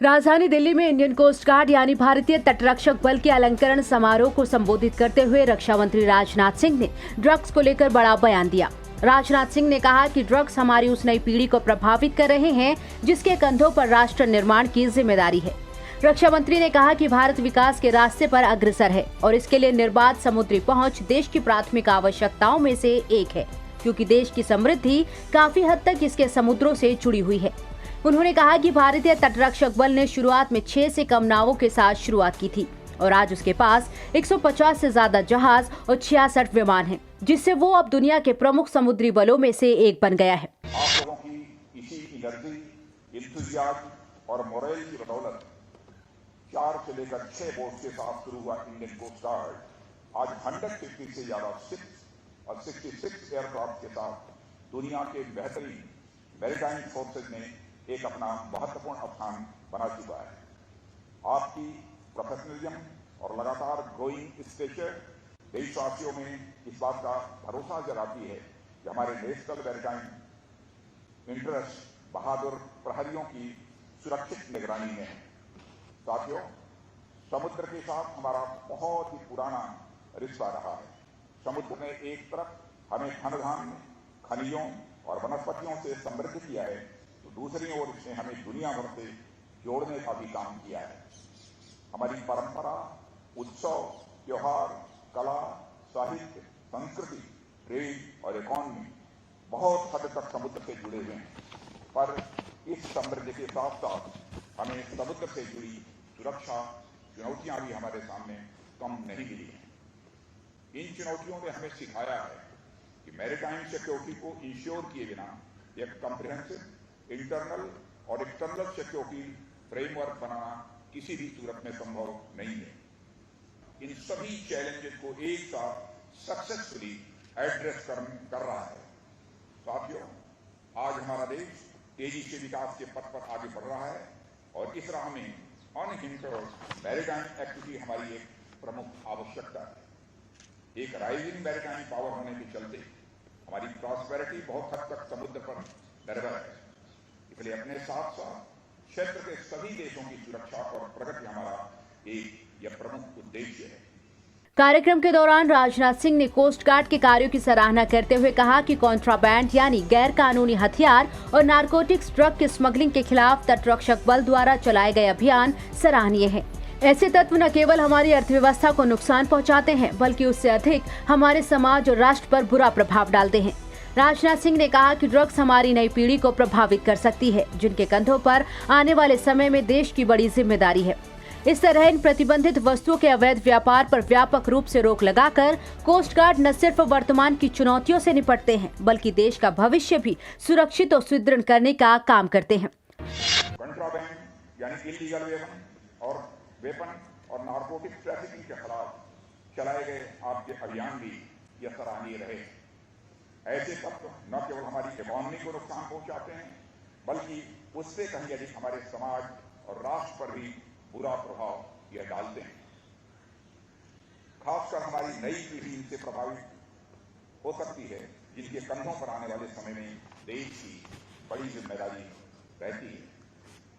राजधानी दिल्ली में Indian coast guard यानी भारतीय तटरक्षक बल के अलंकरण समारोह को संबोधित करते हुए रक्षा मंत्री राजनाथ सिंह ने ड्रग्स को लेकर बड़ा बयान दिया। राजनाथ सिंह ने कहा कि ड्रग्स हमारी उस नई पीढ़ी को प्रभावित कर रहे हैं जिसके कंधों पर राष्ट्र निर्माण की जिम्मेदारी है। रक्षा मंत्री ने कहा कि भारत विकास के रास्ते पर अग्रसर है और इसके लिए निर्बाध समुद्री पहुंच देश की प्राथमिक आवश्यकताओं में से एक है, क्योंकि देश की समृद्धि काफी हद तक इसके समुद्रों से जुड़ी हुई है। उन्होंने कहा कि भारतीय तटरक्षक बल ने शुरुआत में 6 से कम नावों के साथ शुरुआत की थी और आज उसके पास 150 से ज्यादा जहाज और 66 विमान हैं, जिससे वो अब दुनिया के प्रमुख समुद्री बलों में से एक बन गया है। आप लोगों की इसी एनर्जी, एंथुसियाज्म और मोरल की बदौलत 4 से लेकर 6 बोट के साथ शुरू हुआ इंडियन कोस्ट गार्ड आज 150 से ज्यादा शिप्स और 66 एयरक्राफ्ट के साथ दुनिया के बेहतरीन मैरीटाइम फोर्सेज में एक अपना महत्वपूर्ण स्थान बना चुका है। आपकी प्रोफेशनलिज्म और लगातार ग्रोइंग स्टेचर देशवासियों में इस बात का भरोसा जगाती है कि हमारे नेशनल मैरीटाइम इंटरेस्ट बहादुर प्रहरियों की सुरक्षित निगरानी में है। साथियों, समुद्र के साथ हमारा बहुत ही पुराना रिश्ता रहा है। समुद्र ने एक तरफ हमें खानदान, खनिजों और वनस्पतियों से समृद्ध किया है, तो दूसरी ओर इसने हमें दुनिया भर से जोड़ने का भी काम किया है। हमारी परंपरा, उत्सव, त्योहार, कला, साहित्य, संस्कृति, ट्रेड और इकोनॉमी बहुत हद तक समुद्र से जुड़े हुए हैं, पर इस समृद्धि के साथ साथ हमें समुद्र से जुड़ी सुरक्षा चुनौतियां भी हमारे सामने कम नहीं मिली हैं। इन चुनौतियों ने हमें सिखाया है कि मैरीटाइम सिक्योरिटी को इंश्योर किए बिना एक कॉम्प्रिहेंसिव इंटरनल और एक्सटर्नल सिक्योरिटी फ्रेमवर्क बनाना किसी भी सूरत में संभव नहीं है। इन सभी चैलेंजेस को एक साथ सक्सेसफुली एड्रेस कर रहा है। साथियों, आज हमारा देश तेजी से विकास के पथ पर आगे बढ़ रहा है और इस राह में अनहिंडर्ड मैरीटाइम एक्टिविटी हमारी एक प्रमुख आवश्यकता है। एक राइजिंग मैरीटाइम पावर होने के चलते हमारी प्रॉस्पेरिटी बहुत हद तक समुद्र पर निर्भर है। इसलिए अपने साथ साथ क्षेत्र के सभी देशों की सुरक्षा और प्रगति हमारा एक यह प्रमुख उद्देश्य है। कार्यक्रम के दौरान राजनाथ सिंह ने कोस्ट गार्ड के कार्यों की सराहना करते हुए कहा कि कॉन्ट्राबैंड यानी गैर कानूनी हथियार और नारकोटिक्स ड्रग की स्मगलिंग के खिलाफ तटरक्षक बल द्वारा चलाए गए अभियान सराहनीय है। ऐसे तत्व न केवल हमारी अर्थव्यवस्था को नुकसान पहुंचाते हैं, बल्कि उससे अधिक हमारे समाज और राष्ट्र पर बुरा प्रभाव डालते हैं। राजनाथ सिंह ने कहा कि ड्रग्स हमारी नई पीढ़ी को प्रभावित कर सकती है, जिनके कंधों पर आने वाले समय में देश की बड़ी जिम्मेदारी है। इस तरह इन प्रतिबंधित वस्तुओं के अवैध व्यापार पर व्यापक रूप से रोक लगाकर कोस्ट गार्ड न सिर्फ वर्तमान की चुनौतियों से निपटते हैं, बल्कि देश का भविष्य भी सुरक्षित और सुदृढ़ करने का काम करते हैं। कंट्राबैंड यानी इल्लीगल वेपन और नारकोटिक्स ट्रैफिकिंग के खिलाफ चलाए गए आपके अभियान भी यह सराहनीय रहे। ऐसे तत्व न केवल हमारी इकोनॉमी को नुकसान पहुंचाते हैं, बल्कि उससे कहीं अधिक हमारे समाज और राष्ट्र पर भी बुरा प्रभाव यह डालते हैं। खासकर हमारी नई पीढ़ी इनसे प्रभावित हो सकती है, जिनके कंधों पर आने वाले समय में देश की बड़ी जिम्मेदारी रहती है।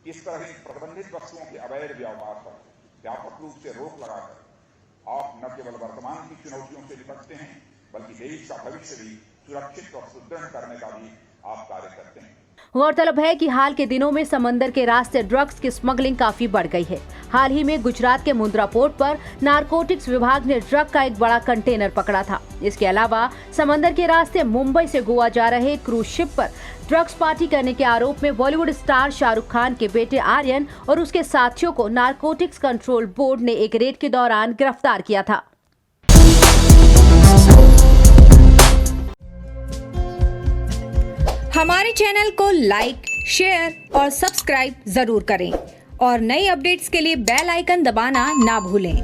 इस तरह इन प्रतिबंधित वस्तुओं के अवैध व्यापार पर व्यापक रूप से रोक लगाकर आप न केवल वर्तमान की चुनौतियों से निपटते हैं, बल्कि देश का भविष्य भी सुरक्षित और सुदृढ़ करने का भी आप कार्य करते हैं। गौरतलब है कि हाल के दिनों में समंदर के रास्ते ड्रग्स की स्मगलिंग काफी बढ़ गई है। हाल ही में गुजरात के मुंद्रा पोर्ट पर नारकोटिक्स विभाग ने ड्रग का एक बड़ा कंटेनर पकड़ा था। इसके अलावा समंदर के रास्ते मुंबई से गोवा जा रहे क्रूज शिप पर ड्रग्स पार्टी करने के आरोप में बॉलीवुड स्टार शाहरुख खान के बेटे आर्यन और उसके साथियों को नारकोटिक्स कंट्रोल बोर्ड ने एक रेड के दौरान गिरफ्तार किया था। हमारे चैनल को लाइक, शेयर और सब्सक्राइब जरूर करें और नई अपडेट्स के लिए बेल आइकन दबाना ना भूलें।